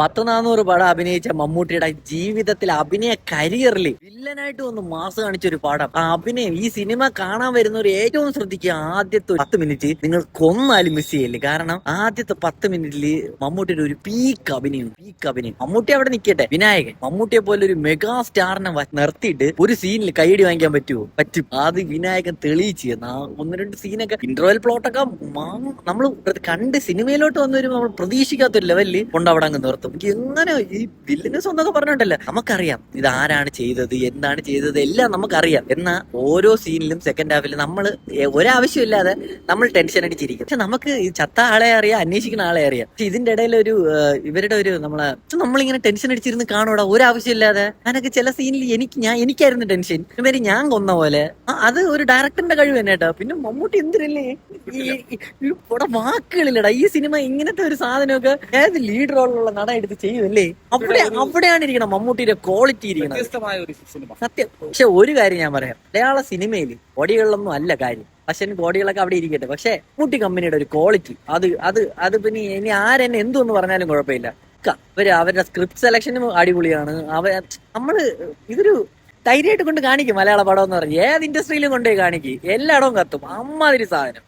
100-400 പടം അഭിനയിച്ച മമ്മൂട്ടിയുടെ ജീവിതത്തിൽ അഭിനയ കരിയറിൽ വില്ലനായിട്ട് ഒന്ന് മാസ് കാണിച്ച ഒരു പടം. ആ അഭിനയം ഈ സിനിമ കാണാൻ വരുന്നവർ ഏറ്റവും ശ്രദ്ധിക്കുക. ആദ്യത്തെ 10 മിനിറ്റ് നിങ്ങൾ കൊന്നാലും മിസ് ചെയ്യില്ല. കാരണം ആദ്യത്തെ 10 മിനിറ്റിൽ മമ്മൂട്ടിയുടെ ഒരു പീക്ക് അഭിനയം. മമ്മൂട്ടി അവിടെ നിൽക്കട്ടെ, വിനായകൻ മമ്മൂട്ടിയെ പോലെ ഒരു മെഗാ സ്റ്റാറിനെ നിർത്തിയിട്ട് ഒരു സീനിൽ കൈയടി വാങ്ങിക്കാൻ പറ്റുമോ? പറ്റും. അത് വിനായകൻ തെളിയിച്ച്. 1-2 സീനൊക്കെ ഇന്റർവെൽ പ്ലോട്ടൊക്കെ നമ്മൾ കണ്ട് സിനിമയിലോട്ട് വന്നവരും നമ്മൾ പ്രതീക്ഷിക്കാത്തൊരു ലെവലിൽ കൊണ്ടവിടെ അങ്ങ് നിർത്തും. എങ്ങനെ ഈ വില്ലനസ് എന്നൊക്കെ പറഞ്ഞിട്ടല്ല, നമുക്കറിയാം ഇത് ആരാണ് ചെയ്തത്, എന്താണ് ചെയ്തത്, എല്ലാം നമുക്കറിയാം. എന്നാൽ ഓരോ സീനിലും സെക്കൻഡ് ഹാഫിൽ നമ്മൾ ഒരാവശ്യമില്ലാതെ നമ്മൾ ടെൻഷൻ അടിച്ചിരിക്കും. പക്ഷെ നമുക്ക് ഈ ചത്ത ആളെ അറിയാം, അന്വേഷിക്കുന്ന ആളെ അറിയാം. പക്ഷെ ഇതിന്റെ ഇടയിൽ ഇവരുടെ നമ്മളിങ്ങനെ ടെൻഷൻ അടിച്ചിരുന്ന് കാണൂടാ ഒരാവശ്യമില്ലാതെ. അതിനൊക്കെ ചില സീനിൽ എനിക്കായിരുന്നു ടെൻഷൻ. ഇവര് ഞാൻ കൊന്ന പോലെ. അത് ഒരു ഡയറക്ടറിന്റെ കഴിവ് തന്നെ കേട്ടോ. പിന്നെ മമ്മൂട്ടി എന്തിനല്ലേ ഈ വാക്കുകളില്ലടാ. ഈ സിനിമ ഇങ്ങനത്തെ ഒരു സാധനമൊക്കെ ഏത് ലീഡ് റോളിലുള്ള നട എടുത്ത് ചെയ്യുമല്ലേ? അവിടെയാണ് ഇരിക്കണം മമ്മൂട്ടിയുടെ ക്വാളിറ്റി ഇരിക്കണം. സത്യം. പക്ഷെ ഒരു കാര്യം ഞാൻ പറയാം, മലയാള സിനിമയിൽ ബോഡികളിലൊന്നും അല്ല കാര്യം. പക്ഷെ ബോഡികളൊക്കെ അവിടെ ഇരിക്കട്ടെ. പക്ഷെ മമ്മൂട്ടി കമ്പനിയുടെ ഒരു ക്വാളിറ്റി അത് പിന്നെ ഇനി ആരെന്നെ എന്തൊന്ന് പറഞ്ഞാലും കുഴപ്പമില്ല. അവരുടെ സ്ക്രിപ്റ്റ് സെലക്ഷനും അടിപൊളിയാണ്. ഇതൊരു ധൈര്യമായിട്ട് കൊണ്ട് കാണിക്കും. മലയാള പടം എന്ന് പറഞ്ഞ് ഏത് ഇൻഡസ്ട്രിയിലും കൊണ്ടുപോയി കാണിക്കും, എല്ലായിടവും കത്തും. അമ്മാതിരി സാധനം.